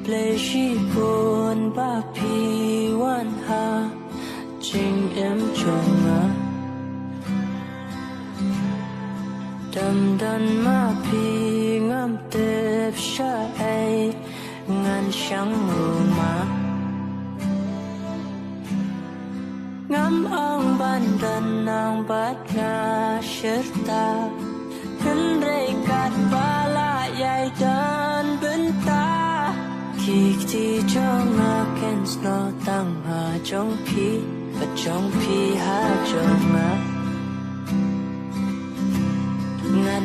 play she buồn ba pi wan ha chinh em chồng à đầm đần ma pi ngam tép sa ai ngàn sáng mù mà ngắm ông ban đần nàng bát nga serta thân rây cát ba la yai dan bên ta khi thì cho nga ken snow tăng hà trong pi và trong pi ha trong nga ngàn